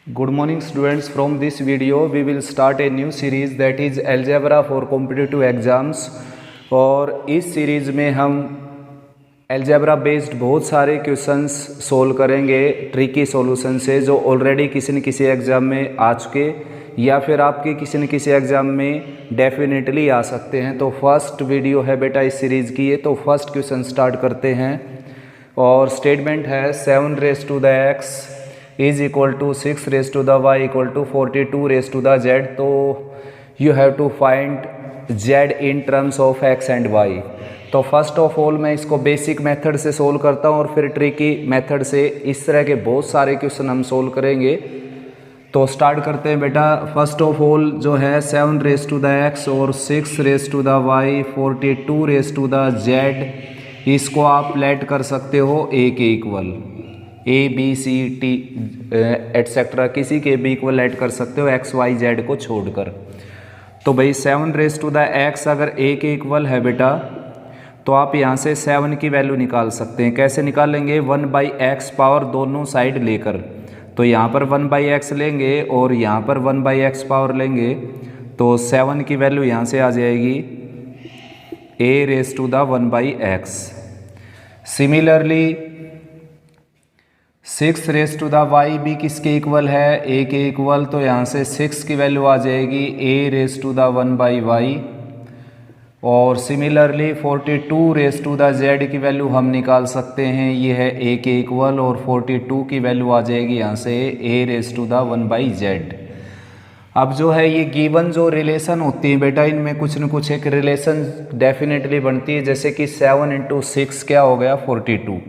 Good morning students. From this video we will start a new series that is algebra for competitive exams। और इस series में हम algebra based बहुत सारे questions solve करेंगे tricky solution से, जो ऑलरेडी किसी न किसी एग्ज़ाम में आ चुके या फिर आपके किसी न किसी एग्ज़ाम में डेफिनेटली आ सकते हैं। तो फर्स्ट वीडियो है बेटा इस सीरीज़ की। तो फर्स्ट क्वेश्चन स्टार्ट करते हैं और स्टेटमेंट है 7 raise to the x is equal to 6 raise to the y equal to 42 raise to the z। तो you have to find z in terms of x and y। तो first of all मैं इसको basic method से solve करता हूँ और फिर tricky method से इस तरह के बहुत सारे क्वेश्चन हम सोल्व करेंगे। तो स्टार्ट करते हैं बेटा। फर्स्ट ऑफ ऑल जो है 7 रेज़ टू द x और 6 raise to the y 42 raise to the z, इसको आप लेट कर सकते हो a के equal, a b c t etcetera किसी के भी इक्वल ऐड कर सकते हो x y z को छोड़कर। तो भाई 7 रेज़ टू द x अगर a के इक्वल है बेटा, तो आप यहाँ से 7 की वैल्यू निकाल सकते हैं। कैसे निकालेंगे? 1/x पावर दोनों साइड लेकर। तो यहाँ पर 1/x लेंगे और यहाँ पर 1/x पावर लेंगे, तो 7 की वैल्यू यहाँ से आ जाएगी a raise to the 1/x। Similarly 6 raise to the y भी किसके इक्वल है? a के इक्वल। तो यहाँ से 6 की वैल्यू आ जाएगी a raise to the 1/y। और similarly 42 raise to the z की वैल्यू हम निकाल सकते हैं, ये है a के इक्वल, और 42 की वैल्यू आ जाएगी यहाँ से a raise to the 1/z। अब जो है ये गिवन जो रिलेशन होती है बेटा, इनमें कुछ न कुछ एक रिलेशन डेफिनेटली बनती है। जैसे कि 7 × 6 क्या हो गया? 42।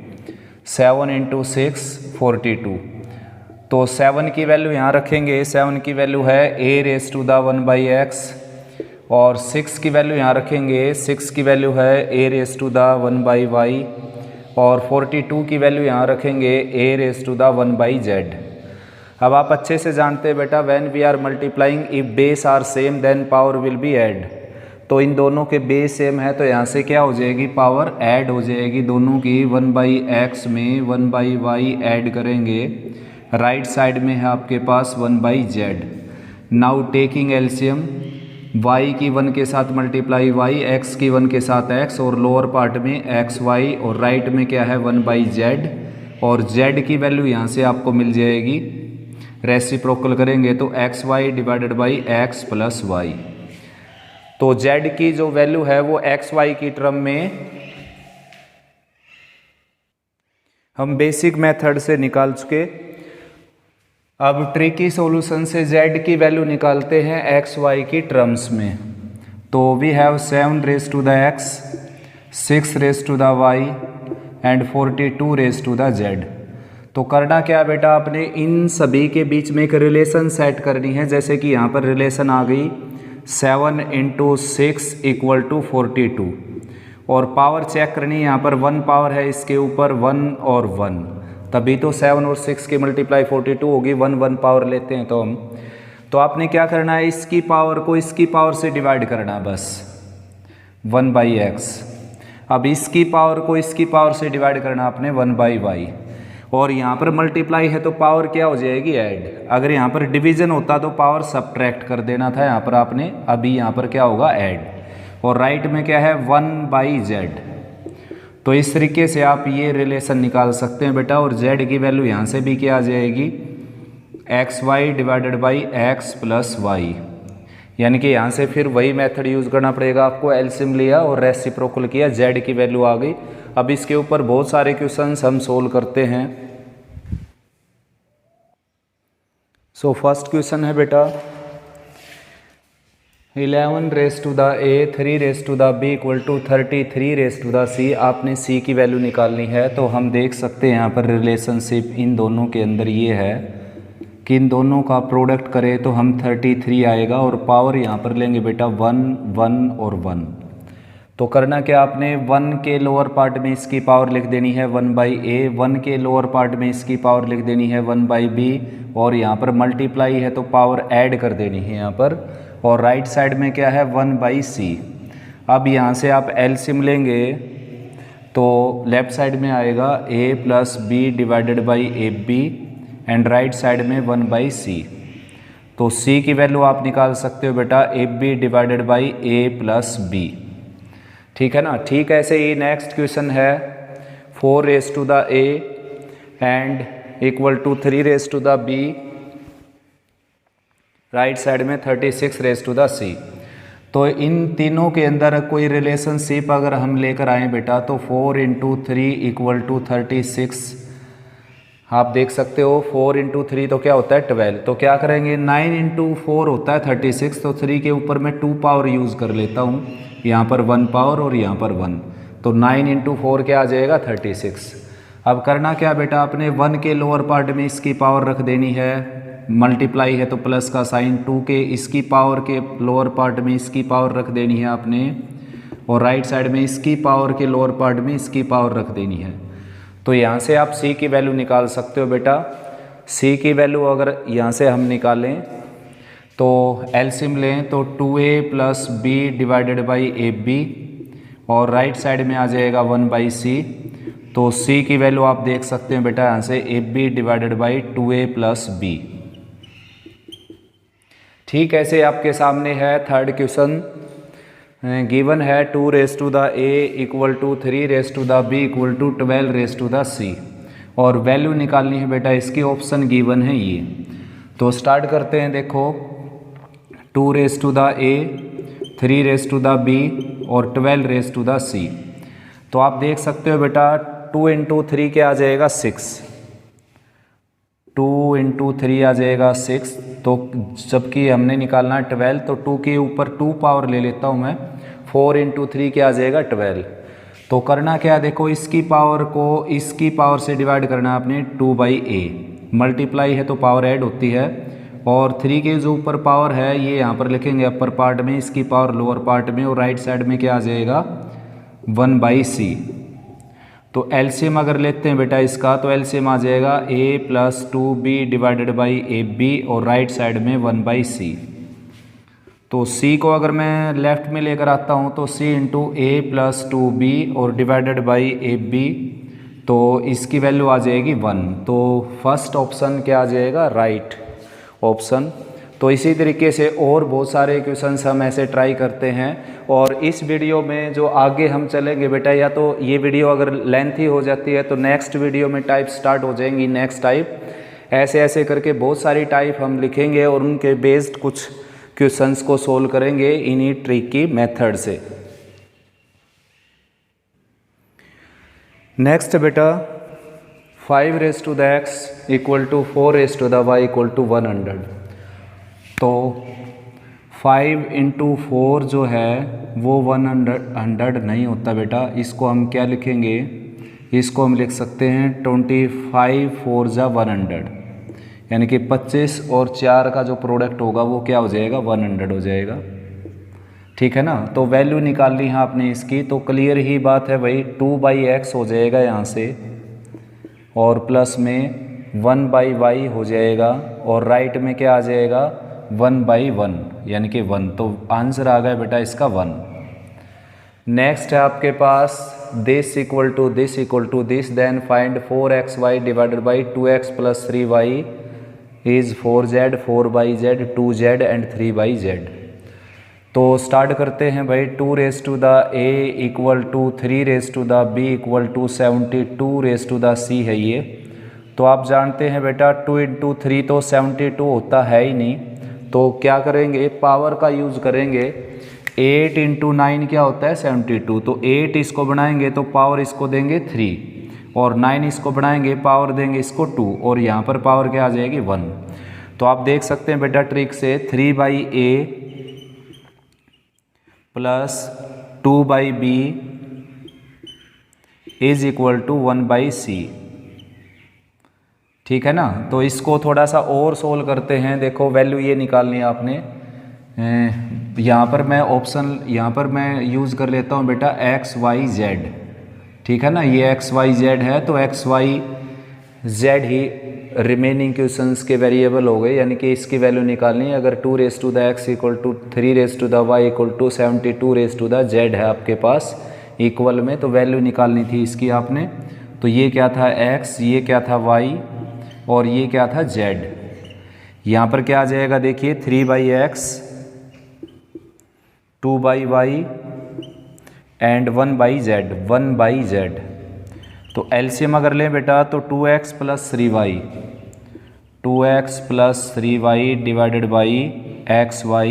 7 × 6 42। तो 7 की वैल्यू यहाँ रखेंगे, 7 की वैल्यू है a raise to the 1/x, और 6 की वैल्यू यहाँ रखेंगे, 6 की वैल्यू है a raise to the 1/y, और 42 की वैल्यू यहाँ रखेंगे a raise to the 1/z। अब आप अच्छे से जानते हैं बेटा, when we are multiplying if base are same then power will be add. तो इन दोनों के बेस सेम है तो यहाँ से क्या हो जाएगी? पावर ऐड हो जाएगी दोनों की। 1/x में 1/y ऐड करेंगे, राइट साइड में है आपके पास 1/z। Now taking LCM, y की 1 के साथ मल्टीप्लाई y, x की 1 के साथ x, और लोअर पार्ट में x y, और राइट में क्या है? 1/z, और z की वैल्यू यहाँ से आपको मिल जाएगी। रेसिप्रोकल करेंगे तो xy divided by x plus y। तो z की जो वैल्यू है वो xy की टर्म में हम बेसिक मेथड से निकाल चुके। अब ट्रिकी सॉल्यूशन से z की वैल्यू निकालते हैं xy की टर्म्स में। तो we have 7 raise to the x, 6 raise to the y and 42 raise to the z। तो करना क्या बेटा? आपने इन सभी के बीच में एक रिलेशन सेट करनी है। जैसे कि यहाँ पर रिलेशन आ गई 7 × 6 इक्वल टू 42, और पावर चेक करनी है। यहाँ पर 1 पावर है इसके ऊपर, 1 और 1, तभी तो 7 और 6 की मल्टीप्लाई 42 होगी। 1 पावर लेते हैं तो हम। तो आपने क्या करना है? इसकी पावर को इसकी पावर से डिवाइड करना है बस, 1/x। अब इसकी पावर को इसकी पावर से डिवाइड करना आपने 1/y, और यहाँ पर मल्टीप्लाई है तो पावर क्या हो जाएगी? ऐड। अगर यहाँ पर डिवीजन होता तो पावर सब्ट्रैक्ट कर देना था, यहाँ पर आपने, अभी यहाँ पर क्या होगा? ऐड। और राइट में क्या है? 1/z। तो इस तरीके से आप ये रिलेशन निकाल सकते हैं बेटा। और z की वैल्यू यहाँ से भी क्या आ जाएगी? xy divided by x plus y। यानी कि यहाँ से फिर वही मेथड यूज़ करना पड़ेगा आपको। एलसीएम लिया और रेसिप्रोकल किया, z की वैल्यू आ गई। अब इसके ऊपर बहुत सारे क्वेश्चंस हम सोल्व करते हैं। सो फर्स्ट क्वेश्चन है बेटा 11 raise to the a, 3 raise to the b equal to 33 raise to the c। आपने c की वैल्यू निकालनी है। तो हम देख सकते हैं यहाँ पर रिलेशनशिप इन दोनों के अंदर ये है कि इन दोनों का प्रोडक्ट करें तो हम 33 आएगा, और पावर यहाँ पर लेंगे बेटा 1, 1 और 1। तो करना क्या? आपने 1 के लोअर पार्ट में इसकी पावर लिख देनी है 1/a, 1 के लोअर पार्ट में इसकी पावर लिख देनी है 1/b, और यहाँ पर मल्टीप्लाई है तो पावर ऐड कर देनी है यहाँ पर, और राइट साइड में क्या है? 1/c। अब यहाँ से आप एलसीएम लेंगे तो लेफ्ट साइड में आएगा a + b divided by ab and right side में 1/c। तो c की वैल्यू आप निकाल सकते हो बेटा ab divided by a plus b। ठीक है ना। ठीक ऐसे ही नेक्स्ट क्वेश्चन है 4 raise to the a and equal to 3 raise to the b, right side में 36 रेज टू द c। तो इन तीनों के अंदर कोई रिलेशनशिप अगर हम लेकर आए बेटा तो 4 इंटू 3 इक्वल टू 36। आप देख सकते हो 4 इंटू 3 तो क्या होता है 12। तो क्या करेंगे 9 इंटू 4 होता है 36। तो 3 के ऊपर मैं 2 पावर यूज़ कर लेता हूँ, यहाँ पर 1 पावर और यहाँ पर 1। तो 9 इंटू 4 क्या आ जाएगा 36। अब करना क्या बेटा, अपने 1 के लोअर पार्ट में इसकी पावर रख देनी है, मल्टीप्लाई है तो प्लस का साइन, 2 के इसकी पावर के लोअर पार्ट में इसकी पावर रख देनी है आपने, और राइट साइड में इसकी पावर के लोअर पार्ट में इसकी पावर रख देनी है। तो यहाँ से आप c की वैल्यू निकाल सकते हो बेटा। c की वैल्यू अगर यहाँ से हम निकालें तो एलसीएम लें तो 2a plus b divided by ab, और राइट साइड में आ जाएगा 1/c। तो c की वैल्यू आप देख सकते हैं बेटा यहाँ से ab divided by 2a plus b। ठीक ऐसे आपके सामने है थर्ड क्वेश्चन। गिवन है 2 raise to the a equal to 3 raise to the b equal to 12 raise to the c, और वैल्यू निकालनी है बेटा इसकी। ऑप्शन गिवन है ये। तो स्टार्ट करते हैं। देखो 2 raise to the a, 3 raise to the b और 12 रेज टू द c। तो आप देख सकते हो बेटा 2 इंटू 3 क्या आ जाएगा 6, 2 इंटू 3 आ जाएगा 6। तो जबकि हमने निकालना है 12, तो 2 के ऊपर 2 पावर ले लेता हूँ मैं, 4 इंटू 3 क्या आ जाएगा 12। तो करना क्या, देखो इसकी पावर को इसकी पावर से डिवाइड करना है आपने 2/a, मल्टीप्लाई है तो पावर ऐड होती है, और 3 के जो ऊपर पावर है ये यहाँ पर लिखेंगे अपर पार्ट में, इसकी पावर लोअर पार्ट में, और राइट साइड में क्या आ जाएगा 1/c। तो एलसीएम अगर लेते हैं बेटा इसका, तो एलसीएम आ जाएगा a plus 2b divided by ab, और राइट साइड में 1/c। तो c को अगर मैं लेफ्ट में लेकर आता हूँ तो c into a plus 2b और डिवाइडेड बाई ab, तो इसकी वैल्यू आ जाएगी 1। तो फर्स्ट ऑप्शन क्या आ जाएगा राइट ऑप्शन। तो इसी तरीके से और बहुत सारे क्वेश्चंस हम ऐसे ट्राई करते हैं, और इस वीडियो में जो आगे हम चलेंगे बेटा, या तो ये वीडियो अगर लेंथी हो जाती है तो नेक्स्ट वीडियो में टाइप स्टार्ट हो जाएंगी, नेक्स्ट टाइप, ऐसे ऐसे करके बहुत सारी टाइप हम लिखेंगे और उनके बेस्ड कुछ क्वेश्चंस को सोल्व करेंगे इन्हीं ट्रिक की मेथड से। नेक्स्ट बेटा 5 raise to the x equal to 4 raise to the y equal to 100। तो 5 इंटू 4 जो है वो 100 नहीं होता बेटा, इसको हम क्या लिखेंगे, इसको हम लिख सकते हैं 25 4 जा 100, यानी कि 25 और 4 का जो प्रोडक्ट होगा वो क्या हो जाएगा 100 हो जाएगा। ठीक है ना। तो वैल्यू निकालनी है आपने इसकी, तो क्लियर ही बात है भाई 2/x हो जाएगा यहाँ से, और प्लस में 1/y हो जाएगा, और राइट में क्या आ जाएगा 1/1 यानी कि 1। तो आंसर आ गया बेटा इसका 1। नेक्स्ट है आपके पास this equal to this equal to this, then find 4xy divided by 2x plus 3y is 4z, 4/z, 2z and 3/z। तो स्टार्ट करते हैं भाई। 2 raise to the a equal to 3 raise to the b equal to 72 raise to the c है ये। तो आप जानते हैं बेटा 2 इंटू 3 तो 72 होता है ही नहीं, तो क्या करेंगे पावर का यूज़ करेंगे। 8 इंटू 9 क्या होता है 72, तो 8 इसको बनाएंगे तो पावर इसको देंगे 3, और 9 इसको बनाएंगे पावर देंगे इसको 2, और यहाँ पर पावर क्या आ जाएगी 1। तो आप देख सकते हैं बेटा ट्रिक से 3/a plus 2/b is equal to 1/c। ठीक है ना। तो इसको थोड़ा सा और सोल्व करते हैं। देखो वैल्यू ये निकालनी है आपने, यहाँ पर मैं ऑप्शन यहाँ पर मैं यूज़ कर लेता हूँ बेटा x y z। ठीक है ना, ये x y z है, तो x y z ही रिमेनिंग क्वेश्चंस के वेरिएबल हो गए, यानी कि इसकी वैल्यू निकालनी है। अगर 2 raise to the x equal to 3 raise to the y equal to 72 raise to the z है आपके पास इक्वल में, तो वैल्यू निकालनी थी इसकी आपने। तो ये क्या था x, ये क्या था y, और ये क्या था z। यहाँ पर क्या आ जाएगा देखिए 3/x 2/y एंड 1/z। तो एलसीएम अगर लें बेटा तो 2x + 3y 2x + 3y divided by xy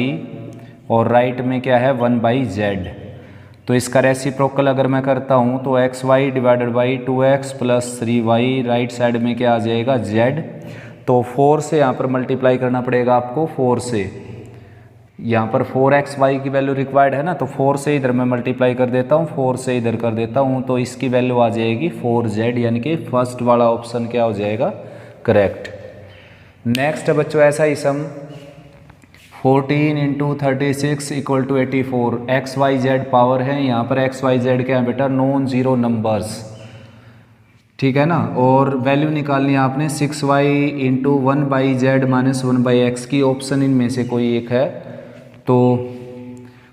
और राइट में क्या है 1/z। तो इसका रेसिप्रोकल अगर मैं करता हूँ तो xy divided by 2x + 3y right side में क्या आ जाएगा z। तो 4 से यहाँ पर मल्टीप्लाई करना पड़ेगा आपको 4 से। यहाँ पर 4xy की वैल्यू रिक्वायर्ड है ना, तो 4 से इधर मैं मल्टीप्लाई कर देता हूँ, 4 से इधर कर देता हूँ, तो इसकी वैल्यू आ जाएगी 4z, यानी कि फर्स्ट वाला ऑप्शन क्या हो जाएगा करेक्ट। नेक्स्ट है बच्चों ऐसा ही सम 14 × 36 = 84। एक्स वाई जेड पावर है, यहाँ पर एक्स वाई जेड क्या है बेटा नॉन जीरो नंबर्स, ठीक है ना। और वैल्यू निकालनी है आपने 6y × 1/z - 1/x की, ऑप्शन इनमें से कोई एक है। तो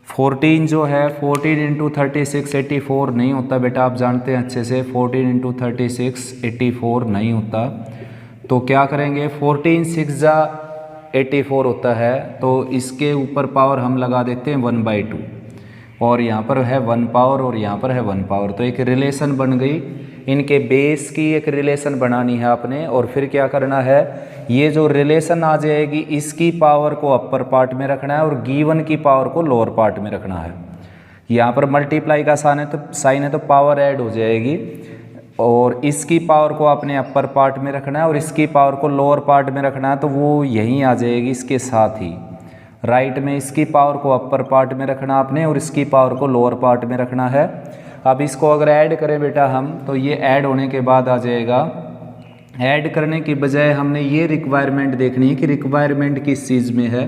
14 जो है 14 × 36 84 नहीं होता बेटा, आप जानते हैं अच्छे से 14 × 36 84 नहीं होता। तो क्या करेंगे 14 6 जा 84 होता है, तो इसके ऊपर पावर हम लगा देते हैं 1/2 और यहाँ पर है 1 पावर और यहाँ पर है 1 पावर। तो एक रिलेशन बन गई, इनके बेस की एक रिलेशन बनानी है आपने। और फिर क्या करना है, ये जो रिलेशन आ जाएगी इसकी पावर को अपर पार्ट में रखना है और गिवन की पावर को लोअर पार्ट में रखना है। यहाँ पर मल्टीप्लाई का साइन है तो पावर ऐड हो जाएगी और इसकी पावर को आपने अपर पार्ट में रखना है और इसकी पावर को लोअर पार्ट में रखना है, तो वो यहीं आ जाएगी इसके साथ ही। राइट में इसकी पावर को अपर पार्ट में रखना आपने और इसकी पावर को लोअर पार्ट में रखना है। अब इसको अगर ऐड करें बेटा हम, तो ये ऐड होने के बाद आ जाएगा, ऐड करने की बजाय हमने ये रिक्वायरमेंट देखनी है कि रिक्वायरमेंट किस चीज़ में है।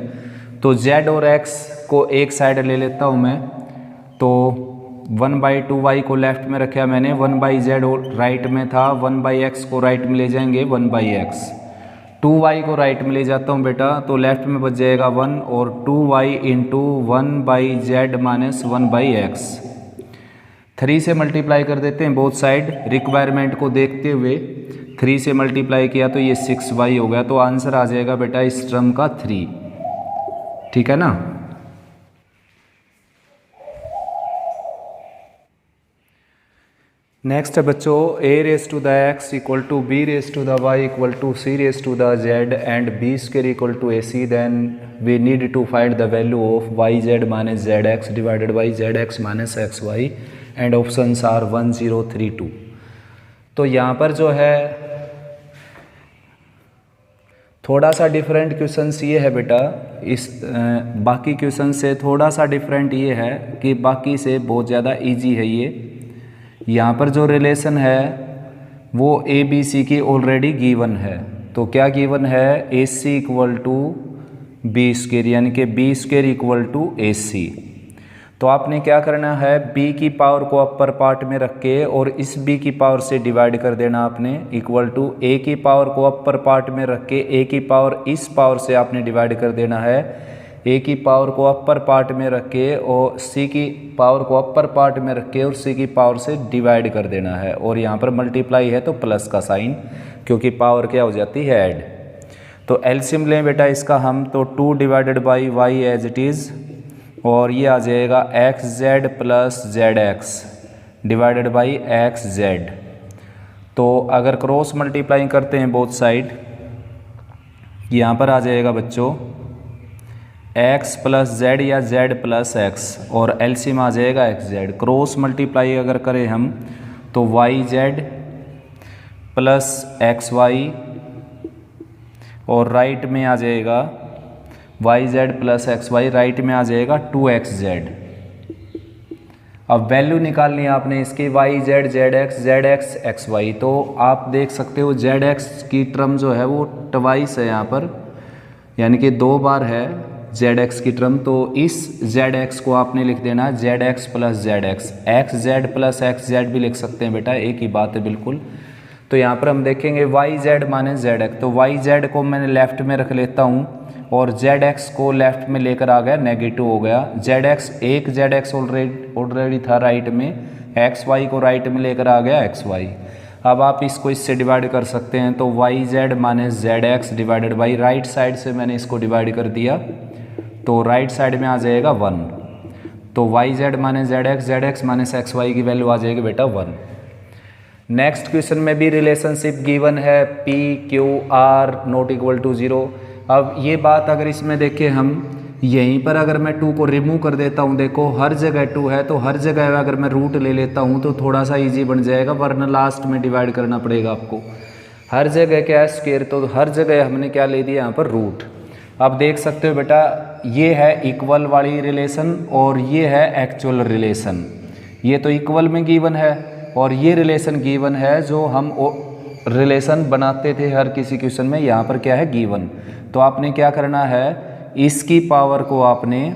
तो z और x को एक साइड ले लेता हूँ मैं, तो 1/2y को लेफ्ट में रखा मैंने, 1/z राइट में था, 1/x को राइट में ले जाएंगे 1/x, 2y को राइट में ले जाता हूँ बेटा, तो लेफ्ट में बच जाएगा 1 और 2y × 1/z - 1/x। 3 से मल्टीप्लाई कर देते हैं बोथ साइड, रिक्वायरमेंट को देखते हुए 3 से मल्टीप्लाई किया तो ये 6y हो गया। तो आंसर आ जाएगा बेटा इस टर्म का 3, ठीक है ना। नेक्स्ट है बच्चों a⁻x = b⁻y = c⁻z and b² = ac, then we need to find the value of yz - zx divided by zx - xy and options are 1 0 3 2। तो यहाँ पर जो है थोड़ा सा डिफरेंट क्वेश्चंस ये है बेटा, इस बाकी क्वेश्चन से थोड़ा सा डिफरेंट ये है कि बाकी से बहुत ज़्यादा इजी है ये। यहाँ पर जो रिलेशन है वो ए बी सी की ऑलरेडी गिवन है। तो क्या गिवन है, AC = b², यानी कि b² = AC। तो आपने क्या करना है, b की पावर को अपर पार्ट में रख के और इस b की पावर से डिवाइड कर देना आपने, इक्वल टू a की पावर को अपर पार्ट में रख के a की पावर इस पावर से आपने डिवाइड कर देना है, a की पावर को अपर पार्ट में रख के और c की पावर को अपर पार्ट में रख के और c की पावर से डिवाइड कर देना है। और यहाँ पर मल्टीप्लाई है तो प्लस का साइन, क्योंकि पावर क्या हो जाती है ऐड। तो एलसीएम लें बेटा इसका हम, तो 2 divided by y as it is, और ये आ जाएगा xz + zx divided by xz। तो अगर क्रॉस मल्टीप्लाई करते हैं बोथ साइड, यहाँ पर आ जाएगा बच्चों x + z या z + x और एलसीएम आ जाएगा xz। क्रॉस मल्टीप्लाई अगर करें हम तो yz + xy और राइट में आ जाएगा yz + xy, राइट में आ जाएगा 2xz। अब वैल्यू निकालनी है आपने इसकी yz zx zx xy। तो आप देख सकते हो zx की टर्म जो है वो ट्वाइस है यहाँ पर, यानी कि 2 बार है zx की टर्म। तो इस zx को आपने लिख देना zx + zx, xz + xz भी लिख सकते हैं बेटा, एक ही बात है बिल्कुल। तो यहाँ पर हम देखेंगे yz - zx, तो yz को मैंने लेफ्ट में रख लेता हूँ और zx को लेफ्ट में लेकर आ गया, नेगेटिव हो गया। एक zx ऑलरेडी था राइट में, xy को राइट में लेकर आ गया xy। अब आप इसको इससे डिवाइड कर सकते हैं, तो y z minus z x divided by right side से मैंने इसको डिवाइड कर दिया, तो राइट साइड में आ जाएगा 1, तो y z minus z x minus x y की वैल्यू आ जाएगी बेटा 1। नेक्स्ट क्वेश्चन में भी रिलेशनशिप गिवन है p q r not equal to 0। अब ये बात अगर इसमें देखें हम, यहीं पर अगर मैं 2 को रिमूव कर देता हूँ, देखो हर जगह 2 है, तो हर जगह अगर मैं रूट ले लेता हूँ तो थोड़ा सा इजी बन जाएगा, वरना लास्ट में डिवाइड करना पड़ेगा आपको। हर जगह क्या है स्क्वायर, तो हर जगह हमने क्या ले दिया यहाँ पर रूट। अब देख सकते हो बेटा ये है इक्वल वाली रिलेशन और ये है एक्चुअल रिलेशन। ये तो इक्वल में गिवन है और ये रिलेशन गिवन है जो हम रिलेशन बनाते थे हर किसी क्वेश्चन में, यहाँ पर क्या है गिवन। तो आपने क्या करना है, इसकी पावर को आपने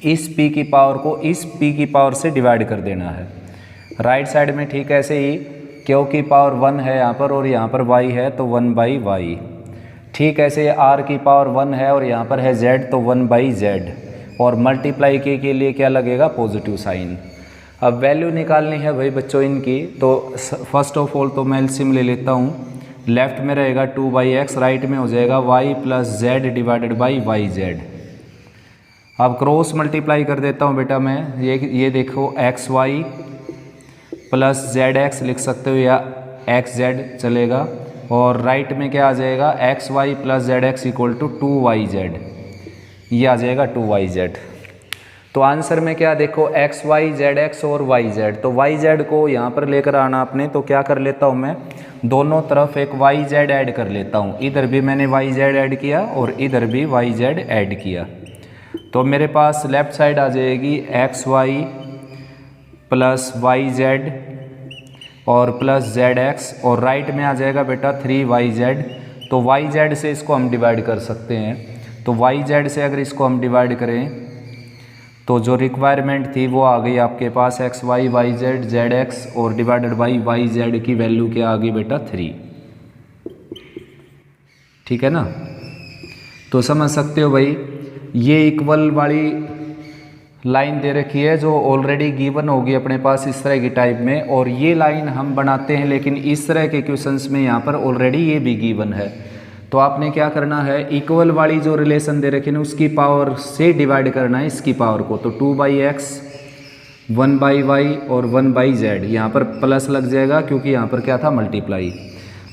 इस p की पावर को इस p की पावर से डिवाइड कर देना है राइट साइड में। ठीक है, ऐसे ही क्यू की पावर 1 है यहाँ पर और यहाँ पर y है तो 1/y। ठीक ऐसे r की पावर 1 है और यहाँ पर है z तो 1/z, और मल्टीप्लाई के लिए क्या लगेगा पॉजिटिव साइन। अब वैल्यू निकालनी है भाई बच्चों इनकी, तो फर्स्ट ऑफ ऑल तो मैं एलसीएम ले लेता हूँ। लेफ्ट में रहेगा 2/x, राइट में हो जाएगा y plus z divided by Y z. अब क्रॉस मल्टीप्लाई कर देता हूँ बेटा मैं, ये देखो x y plus z x लिख सकते हो या एक्स जेड चलेगा, और राइट में क्या आ जाएगा x y plus z x equal to 2yz, ये आ जाएगा 2yz। तो आंसर में क्या देखो एक्स वाई जेड एक्स और वाई जेड, तो वाई जेड को यहाँ पर लेकर आना आपने, तो क्या कर लेता हूँ मैं दोनों तरफ एक वाई जेड ऐड कर लेता हूँ। इधर भी मैंने वाई जेड ऐड किया और इधर भी वाई जेड ऐड किया, तो मेरे पास लेफ्ट साइड आ जाएगी x y plus y z और प्लस जेड एक्स, और राइट में आ जाएगा बेटा 3yz। तो वाई जेड से इसको हम डिवाइड कर सकते हैं, तो वाई जेड से अगर इसको हम डिवाइड करें तो जो रिक्वायरमेंट थी वो आ गई आपके पास X Y Y Z Z x और डिवाइडेड बाई वाई जेड की वैल्यू क्या आ गई बेटा 3। ठीक है ना, तो समझ सकते हो भाई ये इक्वल वाली लाइन दे रखी है जो ऑलरेडी गिवन होगी अपने पास इस तरह की टाइप में, और ये लाइन हम बनाते हैं लेकिन इस तरह के क्वेश्चंस में यहाँ पर ऑलरेडी ये भी गिवन है। तो आपने क्या करना है, इक्वल वाली जो रिलेशन दे रखी है उसकी पावर से डिवाइड करना है इसकी पावर को, तो 2/x 1/y और 1/z, यहाँ पर प्लस लग जाएगा क्योंकि यहाँ पर क्या था मल्टीप्लाई।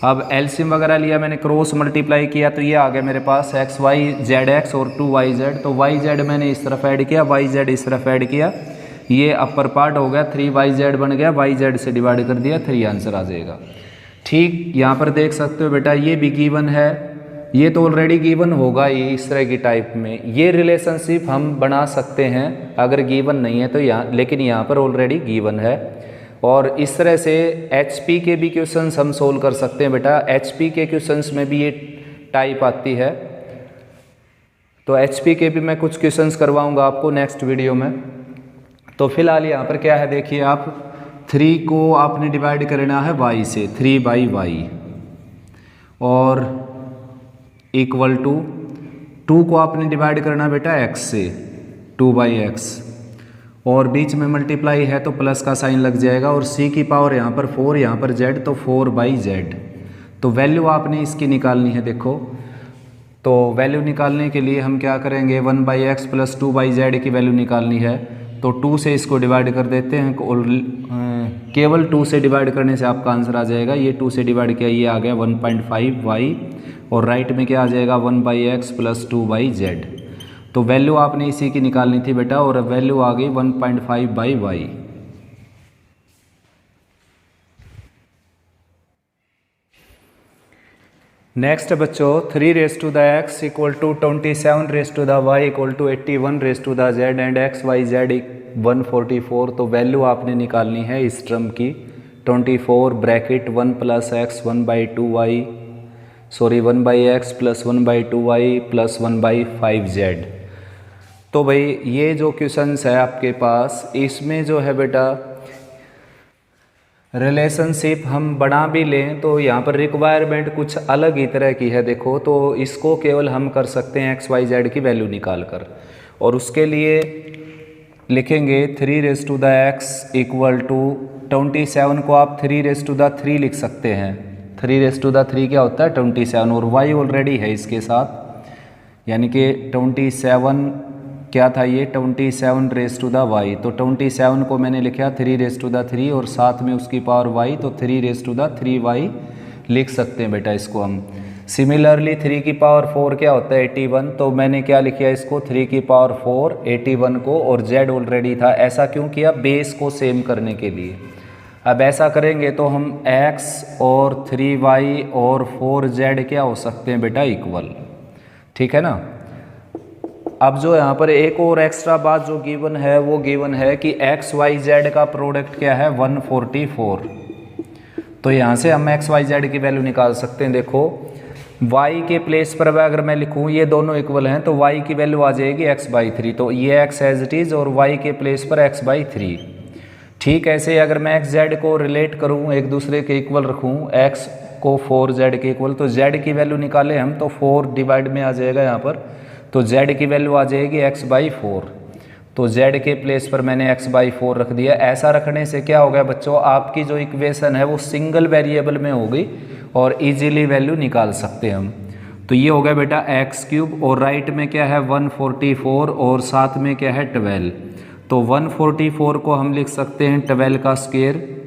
अब एलसीएम वगैरह लिया मैंने, क्रॉस मल्टीप्लाई किया तो ये आ गया मेरे पास एक्स वाई जेड एक्स और 2yz, तो yz मैंने इस तरफ ऐड किया, yz इस तरफ ऐड किया, ये अपर पार्ट हो गया 3yz बन गया, yz से डिवाइड कर दिया 3 आंसर आ जाएगा। ठीक, यहाँ पर देख सकते हो बेटा ये भी गिवन है, ये तो ऑलरेडी गिवन होगा ही इस तरह की टाइप में। ये रिलेशनशिप हम बना सकते हैं अगर गिवन नहीं है तो यहाँ, लेकिन यहाँ पर ऑलरेडी गिवन है। और इस तरह से HP के भी क्वेश्चंस हम सोल्व कर सकते हैं बेटा, HP के क्वेश्चंस में भी ये टाइप आती है, तो HP के भी मैं कुछ क्वेश्चंस करवाऊंगा आपको नेक्स्ट वीडियो में। तो फिलहाल यहाँ पर क्या है देखिए आप, 3 को आपने डिवाइड करना है y से 3/y और इक्वल टू 2 को आपने डिवाइड करना बेटा x से 2/x, और बीच में मल्टीप्लाई है तो प्लस का साइन लग जाएगा, और c की पावर यहाँ पर 4 यहाँ पर z तो 4/z। तो वैल्यू आपने इसकी निकालनी है। देखो तो वैल्यू निकालने के लिए हम क्या करेंगे, 1/x प्लस 2/z की वैल्यू निकालनी है, तो 2 से इसको डिवाइड कर देते हैं, केवल 2 से डिवाइड करने से आपका आंसर आ जाएगा। ये 2 से डिवाइड किया, ये आ गया 1.5y, और राइट में क्या आ जाएगा 1/x प्लस 2/z। तो वैल्यू आपने इसी की निकालनी थी बेटा, और वैल्यू आ गई 1.5/y। नेक्स्ट बच्चों 3x equal to 27y equal to 81z and xyz 144। तो वैल्यू आपने निकालनी है इस टर्म की, 24 bracket 1 plus x 1/x plus 1/2y plus 1/5z। तो भाई ये जो क्वेश्चंस है आपके पास, इसमें जो है बेटा रिलेशनशिप हम बना भी लें तो यहाँ पर रिक्वायरमेंट कुछ अलग ही तरह की है। देखो तो इसको केवल हम कर सकते हैं xyz की वैल्यू निकाल कर, और उसके लिए लिखेंगे 3x इक्वल टू 27 को आप 3⁻³ लिख सकते हैं। 3⁻³ क्या होता है 27, और y ऑलरेडी है इसके साथ, यानी कि 27 क्या था ये 27⁻⁻y, तो 27 को मैंने लिखा 3⁻³ और साथ में उसकी पावर y, तो 3⁻³ लिख सकते हैं बेटा इसको हम। सिमिलरली 3 की पावर 4 क्या होता है 81, तो मैंने क्या लिखा इसको 3 की पावर 4 81 को, और z ऑलरेडी था। ऐसा क्यों किया, बेस को सेम करने के लिए। अब ऐसा करेंगे तो हम x और 3y और 4z क्या हो सकते हैं बेटा इक्वल, ठीक है ना। अब जो यहाँ पर एक और एक्स्ट्रा बात जो गिवन है वो गिवन है कि एक्स वाई जेड का प्रोडक्ट क्या है 144। तो यहाँ से हम एक्स वाई जेड की वैल्यू निकाल सकते हैं। देखो y के प्लेस पर अगर मैं लिखूँ ये दोनों इक्वल हैं तो y की वैल्यू आ जाएगी x/3, तो ये x एज इट इज़ और y के प्लेस पर x/3। ठीक ऐसे अगर मैं एक्स जेड को रिलेट करूँ, एक दूसरे के इक्वल रखूँ, x को 4z के इक्वल, तो z की वैल्यू निकालें हम तो 4 डिवाइड में आ जाएगा यहाँ पर, तो z की वैल्यू आ जाएगी x/4। तो z के प्लेस पर मैंने x/4 रख दिया। ऐसा रखने से क्या हो गया बच्चों, आपकी जो इक्वेशन है वो सिंगल वेरिएबल में होगी और इजीली वैल्यू निकाल सकते हैं हम। तो ये हो गया बेटा x³ और राइट में क्या है 144 और साथ में क्या है 12। तो 144 को हम लिख सकते हैं 12 का स्क्वायर,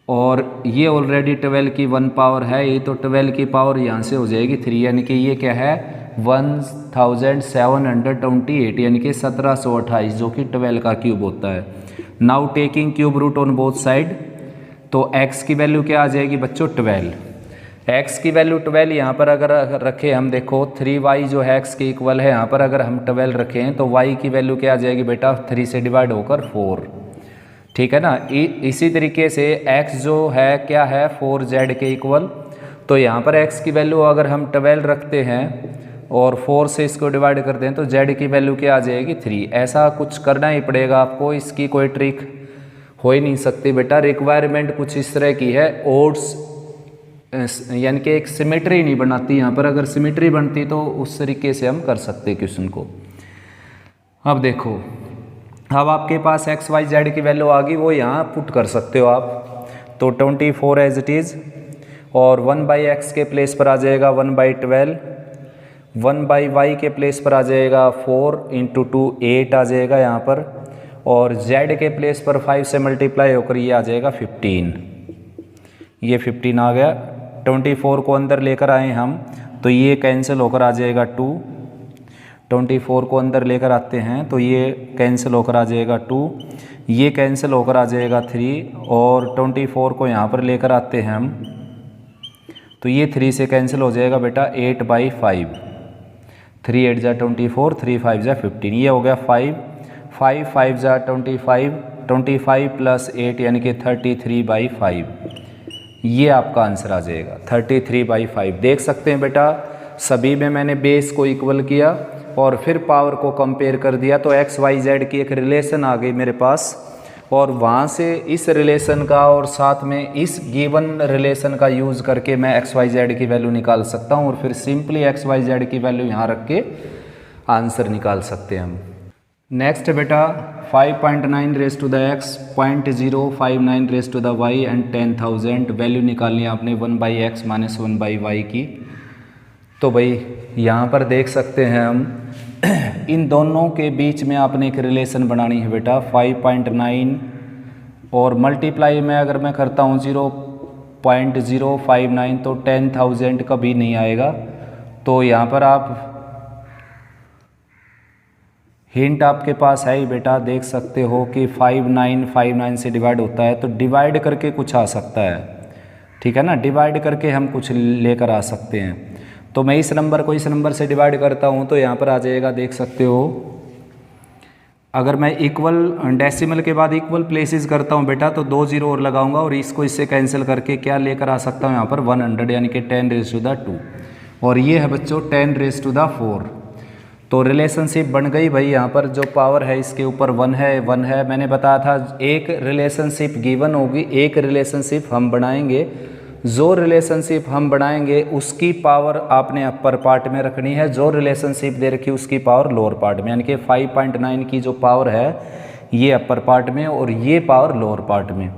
और ये ऑलरेडी 12 की 1 पावर है ये, तो 12 की पावर यहाँ से हो जाएगी 3, यानी कि ये क्या है 1728, यानी कि 1728 जो कि 12 का क्यूब होता है। Now taking cube root on both side, तो x की वैल्यू क्या आ जाएगी बच्चों 12। x की वैल्यू 12 यहाँ पर अगर रखें हम, देखो 3y जो है x के इक्वल है, यहाँ पर अगर हम 12 रखें तो y की वैल्यू क्या आ जाएगी बेटा 3 से डिवाइड होकर 4, ठीक है ना। इसी तरीके से x जो है क्या है 4z के इक्वल, तो यहाँ पर x की वैल्यू अगर हम 12 रखते हैं और 4 से इसको डिवाइड करते हैं तो z की वैल्यू क्या आ जाएगी 3। ऐसा कुछ करना ही पड़ेगा आपको, इसकी कोई ट्रिक हो ही नहीं सकती बेटा। रिक्वायरमेंट कुछ इस तरह की है, ओड्स यानी कि एक सिमेट्री नहीं बनाती यहाँ पर, अगर सिमेट्री बनती तो उस तरीके से हम कर सकते क्वेश्चन को। अब देखो, अब आपके पास एक्स वाई जेड की वैल्यू आ गई, वो यहाँ पुट कर सकते हो आप। तो 24 एज इट इज़, और 1/x के प्लेस पर आ जाएगा 1/12, 1/y के प्लेस पर आ जाएगा 4 × 2 8 आ जाएगा यहाँ पर, और z के प्लेस पर 5 से मल्टीप्लाई होकर ये आ जाएगा 15, ये 15 आ गया। 24 को अंदर लेकर आए हम तो ये कैंसिल होकर आ जाएगा 2, 24 को अंदर लेकर आते हैं तो ये कैंसिल होकर आ जाएगा 2, ये कैंसिल होकर आ जाएगा 3, और 24 को यहाँ पर लेकर आते हैं हम तो ये 3 से कैंसिल हो जाएगा बेटा 8/5, 3 8 जा 24, 3 5 जा 15, ये हो गया 5, 5 5 जा 25, 25 + 8 यानी कि 33/5, ये आपका आंसर आ जाएगा 33/5। देख सकते हैं बेटा सभी में मैंने बेस को इक्वल किया और फिर पावर को कंपेयर कर दिया, तो एक्स वाई जेड की एक रिलेशन आ गई मेरे पास, और वहाँ से इस रिलेशन का और साथ में इस गिवन रिलेशन का यूज़ करके मैं एक्स वाई जेड की वैल्यू निकाल सकता हूँ, और फिर सिंपली एक्स वाई जेड की वैल्यू यहाँ रख के आंसर निकाल सकते हैं हम। नेक्स्ट बेटा 5.9 raise to the x, 0.059 raise to the y and 10,000 value निकालनी है आपने 1/x - 1/y की। तो भाई यहाँ पर देख सकते हैं हम इन दोनों के बीच में आपने एक रिलेशन बनानी है बेटा। 5.9 और मल्टीप्लाई में अगर मैं करता हूँ 0.059 तो 10,000 कभी नहीं आएगा। तो यहाँ पर आप हिंट आपके पास है ही बेटा, देख सकते हो कि 5959 से डिवाइड होता है, तो डिवाइड करके कुछ आ सकता है, ठीक है ना। डिवाइड करके हम कुछ लेकर आ सकते हैं। तो मैं इस नंबर को इस नंबर से डिवाइड करता हूँ तो यहाँ पर आ जाएगा, देख सकते हो। अगर मैं इक्वल डेसिमल के बाद इक्वल प्लेसेस करता हूँ बेटा तो 2 0 और लगाऊंगा और इसको इससे कैंसिल करके क्या लेकर आ सकता हूँ यहाँ पर 100 यानी कि 10 रेज़ टू द 2, और ये है बच्चों 10 रेज़ टू द 4। तो रिलेशनशिप बन गई भाई। यहाँ पर जो पावर है इसके ऊपर 1 है। मैंने बताया था एक रिलेशनशिप गिवन होगी, एक रिलेशनशिप हम बनाएंगे। जो रिलेशनशिप हम बनाएंगे उसकी पावर आपने अपर पार्ट में रखनी है, जो रिलेशनशिप दे रखी उसकी पावर लोअर पार्ट में, यानी कि 5.9 की जो पावर है ये अपर पार्ट में और ये पावर लोअर पार्ट में।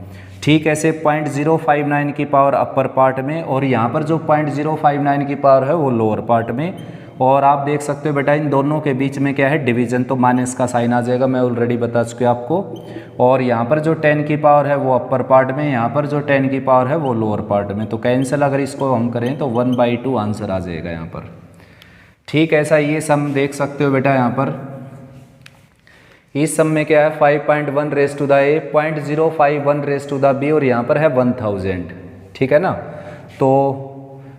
ठीक ऐसे 0.059 की पावर अपर पार्ट में और यहाँ पर जो 0.059 की पावर है वो लोअर पार्ट में। और आप देख सकते हो बेटा इन दोनों के बीच में क्या है, डिवीजन, तो माइनस का साइन आ जाएगा, मैं ऑलरेडी बता चुका आपको। और यहाँ पर जो 10 की पावर है वो अपर पार्ट में, यहाँ पर जो 10 की पावर है वो लोअर पार्ट में। तो कैंसिल अगर इसको हम करें तो 1/2 आंसर आ जाएगा यहाँ पर। ठीक ऐसा ये सम देख सकते हो बेटा यहाँ पर। इस सम में क्या है 5.1 raise to the a, 0.051 raise to the b और यहाँ पर है 1000। ठीक है ना। तो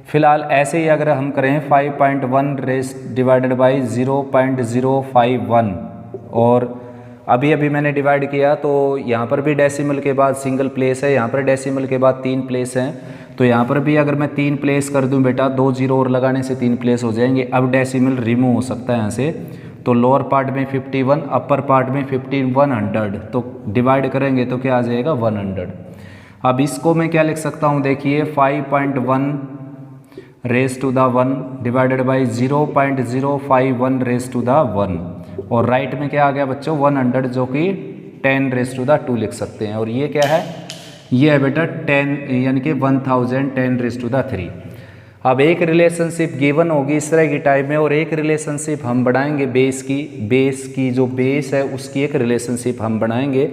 फिलहाल ऐसे ही अगर हम करें 5.1 रेज़ डिवाइडेड बाई 0.051 और अभी मैंने डिवाइड किया तो यहाँ पर भी डेसिमल के बाद सिंगल प्लेस है, यहाँ पर डेसिमल के बाद 3 प्लेस हैं। तो यहाँ पर भी अगर मैं 3 प्लेस कर दूँ बेटा, 2 जीरो और लगाने से 3 प्लेस हो जाएंगे। अब डेसिमल रिमूव हो सकता है यहाँ से, तो लोअर पार्ट में 51, अपर पार्ट में 100, तो डिवाइड करेंगे तो क्या आ जाएगा 100। अब इसको मैं क्या लिख सकता हूँ, देखिए 5.1 raise to the 1 divided by 0.051 raise to the 1 और राइट में क्या आ गया बच्चों 100, जो कि 10 रेज़ टू द 2 लिख सकते हैं। और ये क्या है, ये है बेटा 10 यानी कि 1000 10 रेज़ टू द 3। अब एक रिलेशनशिप गिवन होगी इस तरह की टाइप में और एक रिलेशनशिप हम बनाएंगे बेस की जो बेस है उसकी एक रिलेशनशिप हम बनाएंगे।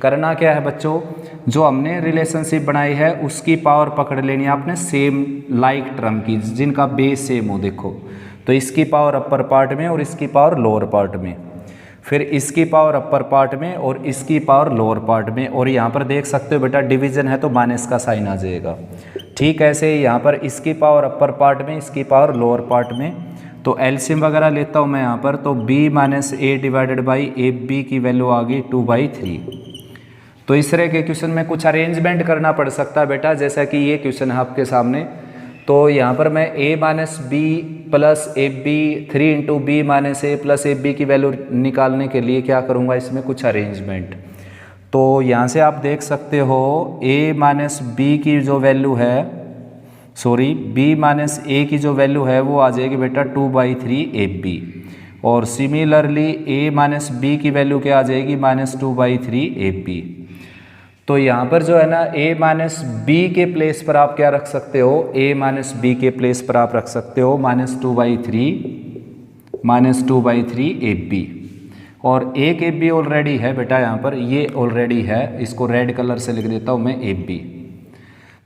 करना क्या है बच्चों, जो हमने रिलेशनशिप बनाई है उसकी पावर पकड़ लेनी है आपने सेम लाइक टर्म की, जिनका बेस सेम हो। देखो तो इसकी पावर अपर पार्ट में और इसकी पावर लोअर पार्ट में, फिर इसकी पावर अपर पार्ट में और इसकी पावर लोअर पार्ट में। और यहाँ पर देख सकते हो बेटा डिवीजन है तो माइनस का साइन आ जाएगा। ठीक ऐसे ही यहाँ पर इसकी पावर अपर पार्ट में, इसकी पावर लोअर पार्ट में। तो एलसीएम वगैरह लेता हूँ मैं यहाँ पर, तो b minus a divided by a b की वैल्यू आ गई 2/3। तो इस तरह के क्वेश्चन में कुछ अरेंजमेंट करना पड़ सकता है बेटा, जैसा कि ये क्वेश्चन है आपके सामने। तो यहाँ पर मैं a minus b plus a b 3 into b minus a plus a b की वैल्यू निकालने के लिए क्या करूँगा, इसमें कुछ अरेंजमेंट। तो यहाँ से आप देख सकते हो a माइनस बी की जो वैल्यू है, b माइनस ए की जो वैल्यू है वो आ जाएगी बेटा 2/3 AB। और सिमिलरली a माइनस बी की वैल्यू क्या आ जाएगी -2/3 AB। तो यहाँ पर जो है ना a माइनस बी के प्लेस पर आप क्या रख सकते हो, a माइनस बी के प्लेस पर आप रख सकते हो -2/3 AB। और एक AB ऑलरेडी है बेटा यहाँ पर, ये ऑलरेडी है, इसको रेड कलर से लिख देता हूँ मैं AB।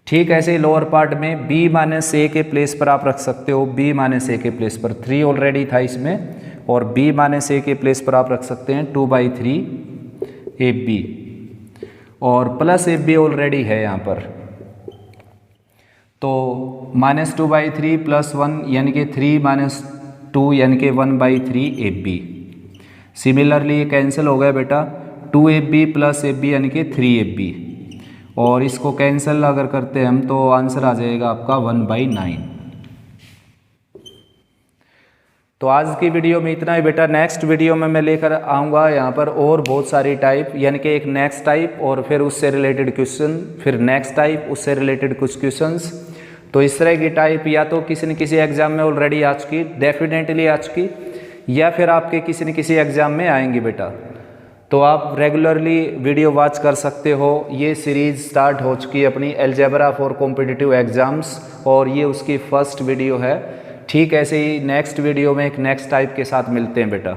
ठीक ऐसे ही लोअर पार्ट में b माइनस ए के प्लेस पर आप रख सकते हो, b माइनस ए के प्लेस पर 3 ऑलरेडी था इसमें, और b माइनस ए के प्लेस पर आप रख सकते हैं 2/3 AB। और प्लस AB ऑलरेडी है यहाँ पर, तो -2/3 प्लस 1 यानी कि 3 माइनस 2 यानी कि 1/3 AB। सिमिलरली ये कैंसिल हो गया बेटा, 2AB प्लस AB यानी कि 3AB। और इसको कैंसिल अगर करते हैं हम तो आंसर आ जाएगा आपका 1/9। तो आज की वीडियो में इतना ही बेटा। नेक्स्ट वीडियो में मैं लेकर आऊँगा यहाँ पर और बहुत सारी टाइप, यानी कि एक नेक्स्ट टाइप और फिर उससे रिलेटेड क्वेश्चन, फिर नेक्स्ट टाइप उससे रिलेटेड कुछ क्वेश्चंस। तो इस तरह की टाइप या तो किसी न किसी एग्जाम में ऑलरेडी आ चुकी, डेफिनेटली आ चुकी, या फिर आपके किसी न किसी एग्ज़ाम में आएंगी बेटा। तो आप रेगुलरली वीडियो वॉच कर सकते हो। ये सीरीज़ स्टार्ट हो चुकी है अपनी अलजेब्रा फॉर कॉम्पिटिटिव एग्ज़ाम्स और ये उसकी फर्स्ट वीडियो है। ठीक ऐसे ही नेक्स्ट वीडियो में एक नेक्स्ट टाइप के साथ मिलते हैं बेटा।